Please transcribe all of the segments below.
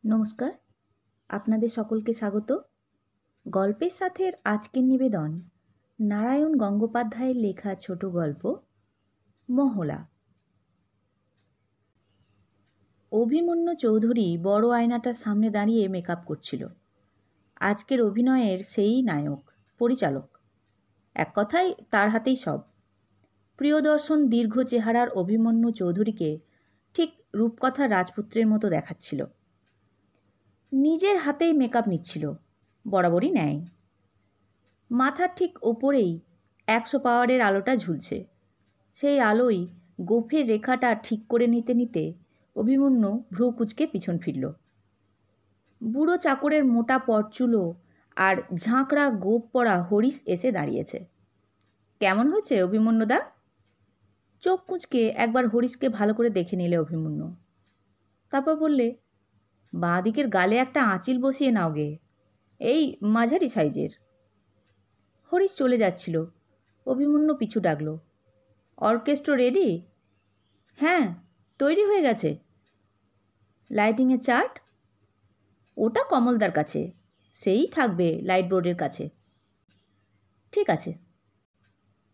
নমস্কার, আপনাদের সকলকে স্বাগত। গল্পের সাথের আজকের নিবেদন নারায়ণ গঙ্গোপাধ্যায়ের লেখা ছোট গল্প মহলা। অভিমন্যু চৌধুরী বড় আয়নাটার সামনে দাঁড়িয়ে মেকআপ করছিল। আজকের অভিনয়ের সেই নায়ক, পরিচালক। এক কথায় তার হাতেই সব। প্রিয়দর্শন দীর্ঘ চেহারার অভিমন্যু চৌধুরীকে ঠিক রূপকথার রাজপুত্রের মতো দেখাচ্ছিল। নিজের হাতেই মেকআপ নিচ্ছিল, বরাবরই নেয়। মাথার ঠিক ওপরেই 100 পাওয়ারের আলোটা ঝুলছে। সেই আলোয় গোঁফের রেখাটা ঠিক করে নিতে নিতে অভিমন্যু ভ্রু কুঁচকে পিছন ফিরল। বুড়ো চাকরের মোটা পরচুলো আর ঝাঁকড়া গোঁফ পরা হরিশ এসে দাঁড়িয়েছে। কেমন হয়েছে অভিমন্যুদা? চোখ কুঁচকে একবার হরিশকে ভালো করে দেখে নিলে অভিমন্যু। তারপর বললে, বাঁ দিকের গালে একটা আঁচিল বসিয়ে নাও গে, এই মাঝারি সাইজের। হরিশ চলে যাচ্ছিল। অভিমন্যু পিছু ডাকল, অর্কেস্ট্রা রেডি? হ্যাঁ, তৈরি হয়ে গেছে। লাইটিংয়ের চার্ট? ওটা কমলদার কাছে, সেই থাকবে লাইট বোর্ডের কাছে। ঠিক আছে।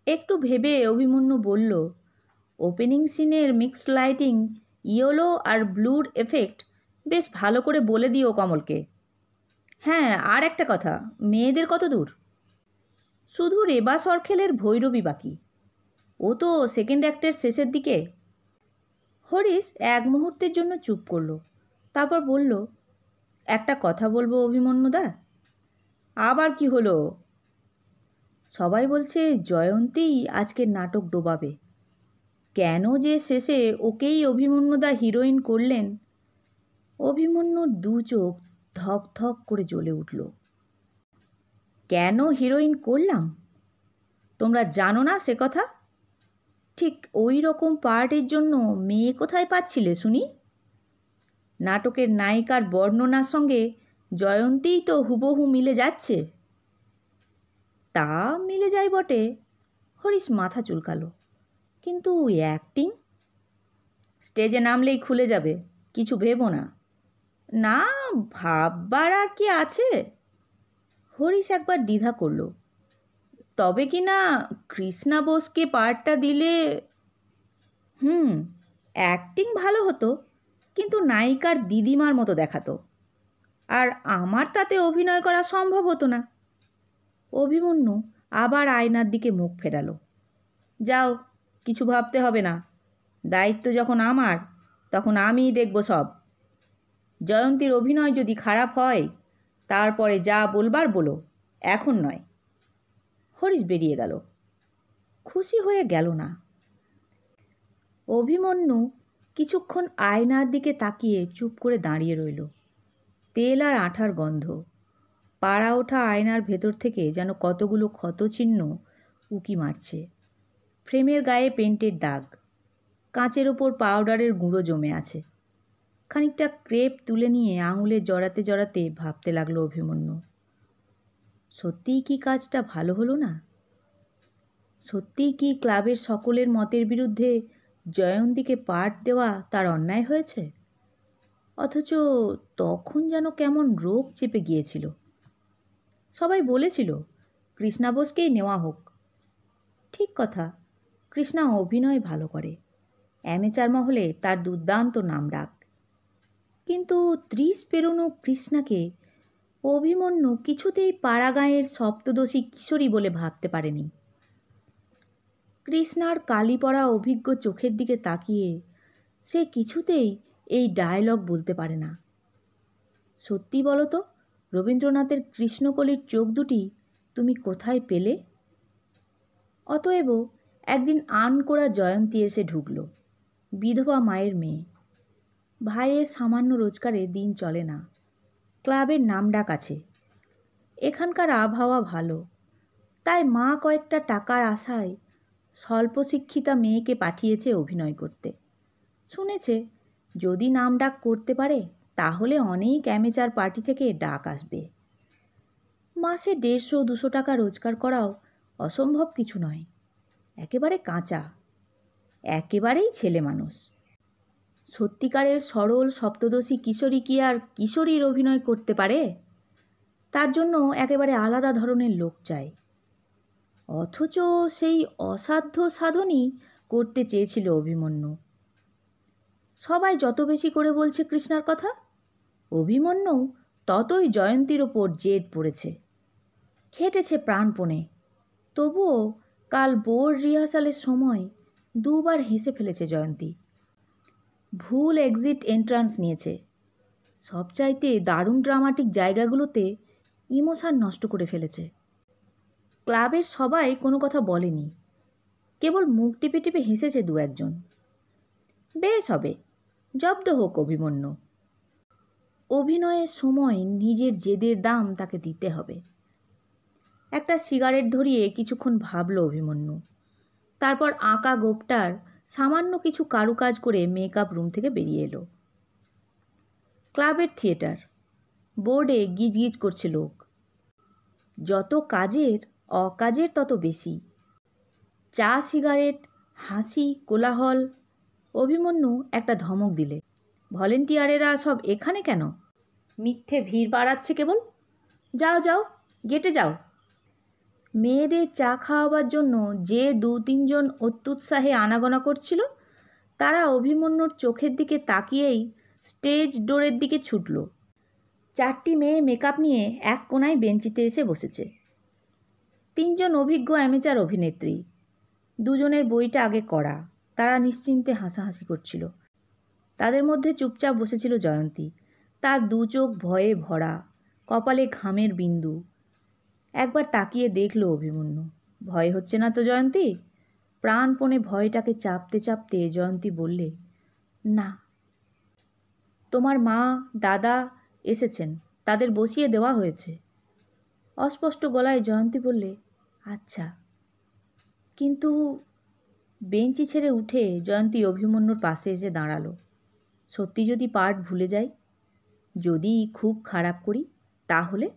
একটু ভেবে অভিমন্যু বলল, ওপেনিং সিনের মিক্সড লাইটিং, ইয়েলো আর ব্লুর এফেক্ট বেশ ভালো করে বলে দিও কমলকে। হ্যাঁ, আর একটা কথা, মেয়েদের কত দূর? শুধু রেবা সরখেলের ভৈরবী বাকি, ও তো সেকেন্ড অ্যাক্টের শেষের দিকে। হরিশ এক মুহূর্তের জন্য চুপ করল, তারপর বলল, একটা কথা বলবো অভিমন্যুদা। আবার কি হলো? সবাই বলছে জয়ন্তী আজকের নাটক ডোবাবে। কেন যে শেষে ওকেই অভিমন্যুদা হিরোইন করলেন? অভিমন্যুর দু চোখ ধক ধক করে জ্বলে উঠল। কেন হিরোইন করলাম তোমরা জানো না সে কথা? ঠিক ওই রকম পার্টের জন্য মেয়ে কোথায় পাচ্ছিলে শুনি? নাটকের নায়িকার বর্ণনার সঙ্গে জয়ন্তীই তো হুবহু মিলে যাচ্ছে। তা মিলে যায় বটে, হরিশ মাথা চুলকালো, কিন্তু অ্যাক্টিং? স্টেজে নামলেই খুলে যাবে, কিছু ভেবো না। না, ভাববার আর কি আছে? হরিশ একবার দ্বিধা করল। তবে কি না কৃষ্ণা বোসকে পার্টটা দিলে অ্যাক্টিং ভালো হতো, কিন্তু নায়িকার দিদিমার মতো দেখাতো, আর আমার তাতে অভিনয় করা সম্ভব হতো না। অভিমন্যু আবার আয়নার দিকে মুখ ফেরালো। যাও, কিছু ভাবতে হবে না, দায়িত্ব যখন আমার তখন আমিই দেখব সব। জয়ন্তীর অভিনয় যদি খারাপ হয় তারপরে যা বলবার বলো, এখন নয়। হরিশ বেরিয়ে গেল। খুশি হয়ে গেল না। অভিমন্যু কিছুক্ষণ আয়নার দিকে তাকিয়ে চুপ করে দাঁড়িয়ে রইল। তেল আর আঠার গন্ধ। পাড়া ওঠা আয়নার ভেতর থেকে যেন কতগুলো ক্ষতচিহ্ন উকি মারছে। ফ্রেমের গায়ে পেন্টের দাগ, কাঁচের ওপর পাউডারের গুঁড়ো জমে আছে। খানিকটা ক্রেপ তুলে নিয়ে আঙুলে জড়াতে জড়াতে ভাবতে লাগলো অভিমন্যু, সত্যিই কি কাজটা ভালো হলো না? সত্যিই কি ক্লাবের সকলের মতের বিরুদ্ধে জয়ন্তীকে পার্ট দেওয়া তার অন্যায় হয়েছে? অথচ তখন যেন কেমন রোগ চেপে গিয়েছিল। সবাই বলেছিল কৃষ্ণা বোসকেই নেওয়া হোক। ঠিক কথা, কৃষ্ণা অভিনয় ভালো করে, অ্যামেচার মহলে তার দুর্দান্ত নাম ডাক। কিন্তু 30 পেরোনো কৃষ্ণাকে অভিমন্যু কিছুতেই পাড়াগাঁয়ের সপ্তদশী কিশোরী বলে ভাবতে পারেনি। কৃষ্ণার কালি পড়া অভিজ্ঞ চোখের দিকে তাকিয়ে সে কিছুতেই এই ডায়লগ বলতে পারে না। সত্যি বলো তো, রবীন্দ্রনাথের কৃষ্ণকলির চোখ দুটি তুমি কোথায় পেলে? অতএব একদিন আনকোড়া জয়ন্তী এসে ঢুকল, বিধবা মায়ের মেয়ে। ভাইয়ের সামান্য রোজগারে দিন চলে না। ক্লাবের নামডাক আছে, এখানকার আবহাওয়া ভালো, তাই মা কয়েকটা টাকার আশায় স্বল্প শিক্ষিতা মেয়েকে পাঠিয়েছে অভিনয় করতে। শুনেছে যদি নামডাক করতে পারে তাহলে অনেক অ্যামেচার পার্টি থেকে ডাক আসবে। মাসে 150-200 টাকা রোজগার করাও অসম্ভব কিছু নয়। একেবারে কাঁচা, একেবারেই ছেলে মানুষ। সত্যিকারের সরল সপ্তদশী কিশোরী কি আর কিশোরীর অভিনয় করতে পারে? তার জন্য একেবারে আলাদা ধরনের লোক চাই। অথচ সেই অসাধ্য সাধনই করতে চেয়েছিল অভিমন্যু। সবাই যত বেশি করে বলছে কৃষ্ণার কথা, অভিমন্যু ততই জয়ন্তীর ওপর জেদ পড়েছে। খেটেছে প্রাণপণে, তবুও কাল বোর্ড রিহার্সালের সময় দুবার হেসে ফেলেছে জয়ন্তী। ভুল এক্সিট এন্ট্রান্স নিয়েছে। সবচাইতে দারুণ ড্রামাটিক জায়গাগুলোতে ইমোশন নষ্ট করে ফেলেছে। ক্লাবের সবাই কোনো কথা বলেনি, কেবল মুখ টিপে টিপে হেসেছে দু একজন। বেশ হবে, জব্দ হোক অভিমন্যু। অভিনয়ের সময় নিজের জেদের দাম তাকে দিতে হবে। একটা সিগারেট ধরিয়ে কিছুক্ষণ ভাবল অভিমন্যু। তারপর আঁকা গোপটার সামান্য কিছু কারুকাজ করে মেকআপ রুম থেকে বেরিয়ে এলো। ক্লাবের থিয়েটার, বোর্ডে গিজগিজ করছে লোক। যত কাজের অকাজের তত বেশি। চা, সিগারেট, হাসি, কোলাহল। অভিমন্যু একটা ধমক দিলে, ভলেন্টিয়ারেরা সব এখানে কেন? মিথ্যে ভিড় বাড়াচ্ছে কেবল। যাও যাও, গেটে যাও। মেয়েদের চা খাওয়াবার জন্য যে 2-3 জন অত্যুৎসাহে আনাগোনা করছিল, তারা অভিমন্যুর চোখের দিকে তাকিয়েই স্টেজ ডোরের দিকে ছুটল। 4টি মেয়ে মেকআপ নিয়ে এক কোনায় বেঞ্চিতে এসে বসেছে। 3 জন অভিজ্ঞ অ্যামেচার অভিনেত্রী। 2 জনের বইটা আগে করা, তারা নিশ্চিন্তে হাসাহাসি করছিল। তাদের মধ্যে চুপচাপ বসেছিল জয়ন্তী। তার 2 চোখ ভয়ে ভরা, কপালে ঘামের বিন্দু। একবার তাকিয়ে দেখল অভিমন্যু। ভয় হচ্ছে না তো জয়ন্তী? প্রাণপণে ভয়টাকে চাপতে চাপতে জয়ন্তী বললে, না। তোমার মা, দাদা এসেছেন, তাদের বসিয়ে দেওয়া হয়েছে। অস্পষ্ট গলায় জয়ন্তী বললে, আচ্ছা। কিন্তু বেঞ্চি ছেড়ে উঠে জয়ন্তী অভিমন্যুর পাশে এসে দাঁড়ালো। সত্যি যদি পার্ট ভুলে যাই, যদি খুব খারাপ করি, তাহলে?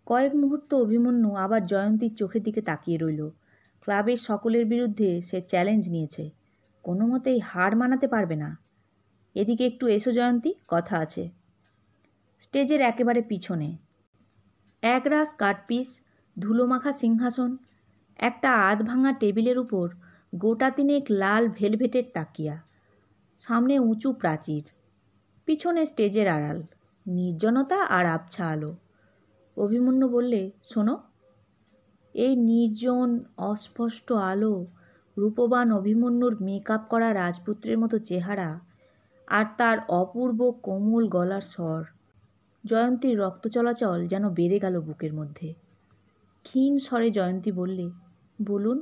কয়েক মুহূর্ত অভিমন্যু আবার জয়ন্তীর চোখের দিকে তাকিয়ে রইল। ক্লাবের সকলের বিরুদ্ধে সে চ্যালেঞ্জ নিয়েছে, কোনো মতেই হার মানাতে পারবে না। এদিকে একটু এসো জয়ন্তী, কথা আছে। স্টেজের একেবারে পিছনে একরাশ কাঠপিস, ধুলোমাখা সিংহাসন, একটা আধ ভাঙা টেবিলের উপর গোটা 3 লাল ভেলভেটের তাকিয়া, সামনে উঁচু প্রাচীর, পিছনে স্টেজের আড়াল, নির্জনতা আর আবছা আলো। অভিমন্যু বললে, শোনো। এই নির্জন অস্পষ্ট আলো, রূপবান অভিমন্যুর মেকআপ করা রাজপুত্রের মতো চেহারা, আর তার অপূর্ব কোমল গলার স্বর। জয়ন্তীর রক্ত চলাচল যেন বেড়ে গেল বুকের মধ্যে। ক্ষীণ স্বরে জয়ন্তী বললে, বলুন।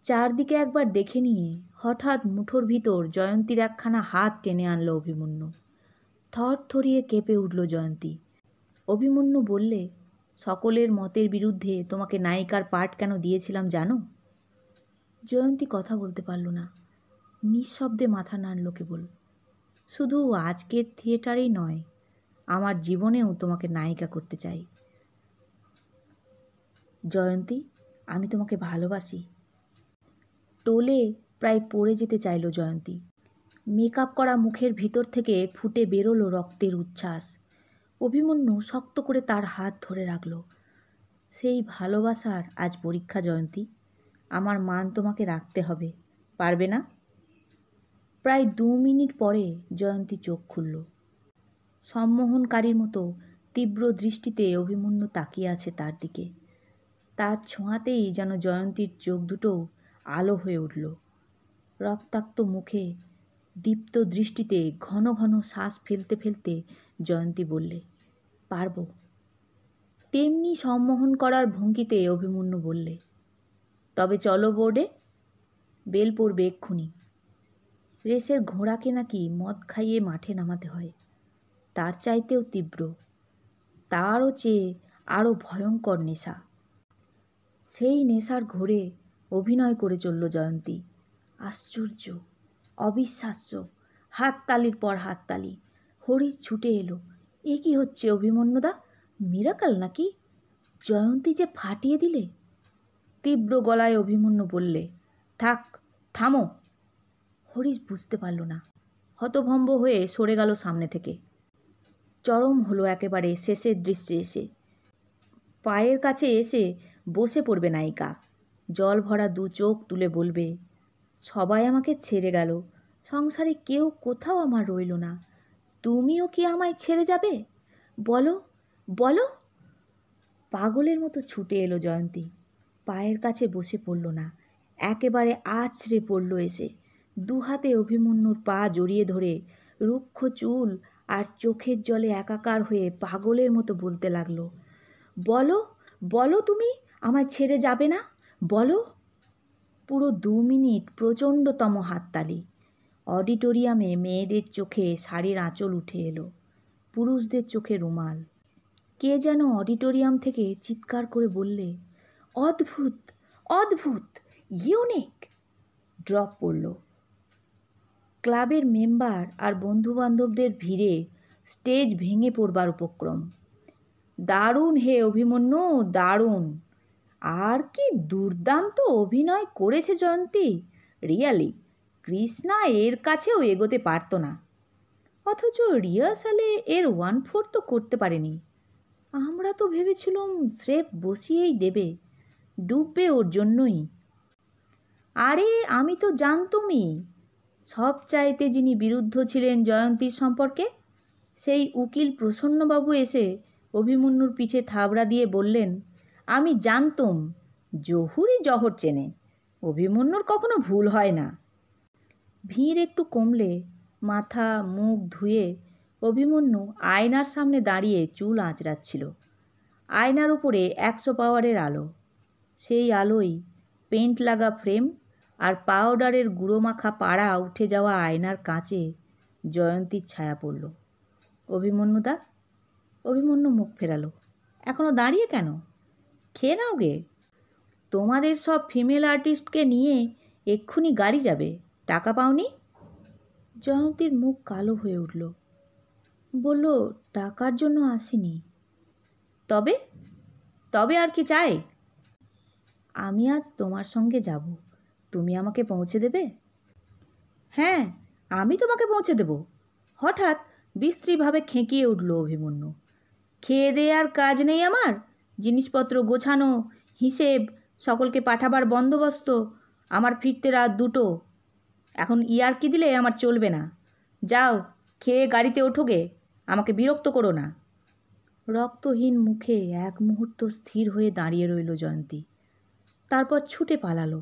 চারদিকে একবার দেখে নিয়ে হঠাৎ মুঠোর ভিতর জয়ন্তীর একখানা হাত টেনে আনল অভিমন্যু। থরথরিয়ে কেঁপে উঠল জয়ন্তী। অভিমন্যু বললে, সকলের মতের বিরুদ্ধে তোমাকে নায়িকার পার্ট কেন দিয়েছিলাম জানো? জয়ন্তী কথা বলতে পারল না, নিঃশব্দে মাথা নাড়ল কেবল। শুধু আজকের থিয়েটারেই নয়, আমার জীবনেও তোমাকে নায়িকা করতে চাই। জয়ন্তী, আমি তোমাকে ভালোবাসি। টোলে প্রায় পড়ে যেতে চাইল জয়ন্তী। মেকআপ করা মুখের ভিতর থেকে ফুটে বেরোলো রক্তের উচ্ছ্বাস। অভিমন্যু শক্ত করে তার হাত ধরে রাখল। সেই ভালোবাসার আজ পরীক্ষা জয়ন্তী। আমার মান তোমাকে রাখতে হবে, পারবে না? প্রায় 2 মিনিট পরে জয়ন্তী চোখ খুলল। সম্মোহনকারীর মতো তীব্র দৃষ্টিতে অভিমন্যু তাকিয়ে আছে তার দিকে। তার ছোঁয়াতেই যেন জয়ন্তীর চোখ দুটোও আলো হয়ে উঠল। রক্তাক্ত মুখে, দীপ্ত দৃষ্টিতে ঘন ঘন শ্বাস ফেলতে ফেলতে জয়ন্তী বললে, পারবো। তেমনি সম্মোহন করার ভঙ্গিতে অভিমন্যু বললে, তবে চলো বোর্ডে, বেল পড়বে এক্ষুনি। রেসের ঘোড়াকে নাকি মদ খাইয়ে মাঠে নামাতে হয়, তার চাইতেও তীব্র, তারও চেয়ে আরও ভয়ঙ্কর নেশা। সেই নেশার ঘোরে অভিনয় করে চলল জয়ন্তী। আশ্চর্য, অবিশ্বাস্য, হাততালির পর হাততালি। হরিশ ছুটে এলো। এ কি হচ্ছে অভিমন্যুদা? মিরাকল নাকি? জয়ন্তী যে ফাটিয়ে দিলে। তীব্র গলায় অভিমন্যু বললে, থাক, থামো। হরিশ বুঝতে পারল না, হতভম্ব হয়ে সরে গেল সামনে থেকে। চরম হলো একেবারে শেষের দৃশ্যে এসে। পায়ের কাছে এসে বসে পড়বে নায়িকা, জল ভরা দু চোখ তুলে বলবে, সবাই আমাকে ছেড়ে গেল, সংসারে কেউ কোথাও আমার রইল না, তুমিও কি আমায় ছেড়ে যাবে? বলো বলো। পাগলের মতো ছুটে এলো জয়ন্তী, পায়ের কাছে বসে পড়ল না, একেবারে আছড়ে পড়ল এসে, দুহাতে অভিমন্যুর পা জড়িয়ে ধরে রুক্ষ চুল আর চোখের জলে একাকার হয়ে পাগলের মতো বলতে লাগলো, বলো বলো, তুমি আমায় ছেড়ে যাবে না, বলো। পুরো 2 মিনিট প্রচণ্ডতম হাততালি। অডিটোরিয়ামে মেয়েদের চোখে শাড়ির আঁচল উঠে এলো, পুরুষদের চোখে রুমাল। কে যেন অডিটোরিয়াম থেকে চিৎকার করে বললে, অদ্ভুত অদ্ভুত, ইউনিক। ড্রপ পড়ল। ক্লাবের মেম্বার আর বন্ধুবান্ধবদের ভিড়ে স্টেজ ভেঙে পড়বার উপক্রম। দারুণ হে অভিমন্যু, দারুণ! আর কি দুর্দান্ত অভিনয় করেছে জয়ন্তী, রিয়ালি কৃষ্ণা এর কাছেও এগোতে পারত না। অথচ রিহার্সালে এর 1/4 তো করতে পারেনি। আমরা তো ভেবেছিলাম স্রেফ বসিয়েই দেবে, ডুববে ওর জন্যই। আরে আমি তো জানতুমই। সব চাইতে যিনি বিরুদ্ধ ছিলেন জয়ন্তীর সম্পর্কে, সেই উকিল প্রসন্নবাবু এসে অভিমন্যুর পিঠে থাবড়া দিয়ে বললেন, আমি জানতুম, জহুরই জহর চেনে, অভিমন্যুর কখনো ভুল হয় না। ভিড় একটু কমলে মাথা মুখ ধুয়ে অভিমন্যু আয়নার সামনে দাঁড়িয়ে চুল আঁচড়াচ্ছিল। আয়নার উপরে 100 পাওয়ারের আলো, সেই আলোয় পেন্ট লাগা ফ্রেম আর পাউডারের গুঁড়ো মাখা পাড়া উঠে যাওয়া আয়নার কাঁচে জয়ন্তীর ছায়া পড়ল। অভিমন্যুদা। অভিমন্যু মুখ ফেরালো। এখনো দাঁড়িয়ে কেন? খেয়ে নাও গে। তোমাদের সব ফিমেল আর্টিস্টকে নিয়ে এক্ষুনি গাড়ি যাবে, টাকা পাওনি? জয়ন্তীর মুখ কালো হয়ে উঠল। বলল, টাকার জন্য আসিনি। তবে তবে আর কি চাই? আমি আজ তোমার সঙ্গে যাব, তুমি আমাকে পৌঁছে দেবে? হ্যাঁ, আমি তোমাকে পৌঁছে দেব। হঠাৎ বিশ্রীভাবে খেঁকিয়ে উঠল অভিমন্যু। খেয়ে দেয়ে আর কাজ নেই আমার? জিনিসপত্র গোছানো, হিসেব, সকলকে পাঠাবার বন্দোবস্ত, আমার ফিরতে রাত 2টো। এখন ইয়ার্কি দিলে আমার চলবে না। যাও, খেয়ে গাড়িতে ওঠো গে, আমাকে বিরক্ত করো না। রক্তহীন মুখে এক মুহূর্ত স্থির হয়ে দাঁড়িয়ে রইল জয়ন্তী, তারপর ছুটে পালালো।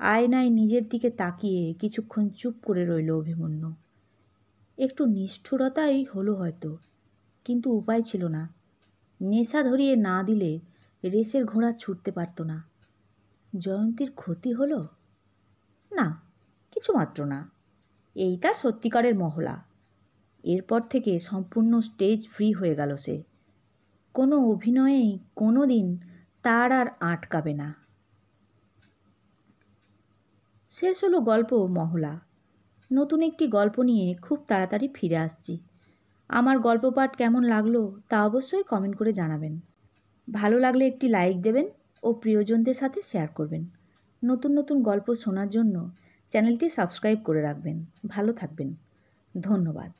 আয়নায় নিজের দিকে তাকিয়ে কিছুক্ষণ চুপ করে রইল অভিমন্যু। একটু নিষ্ঠুরতাই হলো হয়তো, কিন্তু উপায় ছিল না। নেশা ধরিয়ে না দিলে রেসের ঘোড়া ছুটতে পারত না। জয়ন্তীর ক্ষতি হলো না, কিছুমাত্র না। এই তার সত্যিকারের মহলা। এরপর থেকে সম্পূর্ণ স্টেজ ফ্রি হয়ে গেল সে। কোনো অভিনয়েই কোনো দিন তার আর আটকাবে না। শেষ হলো গল্প মহলা। নতুন একটি গল্প নিয়ে খুব তাড়াতাড়ি ফিরে আসছি। আমার গল্প পাঠ কেমন লাগলো তা অবশ্যই কমেন্ট করে জানাবেন। ভালো লাগলে একটি লাইক দেবেন ও প্রিয়জনদের সাথে শেয়ার করবেন। নতুন নতুন গল্প শোনার জন্য চ্যানেলটি সাবস্ক্রাইব করে রাখবেন। ভালো থাকবেন। ধন্যবাদ।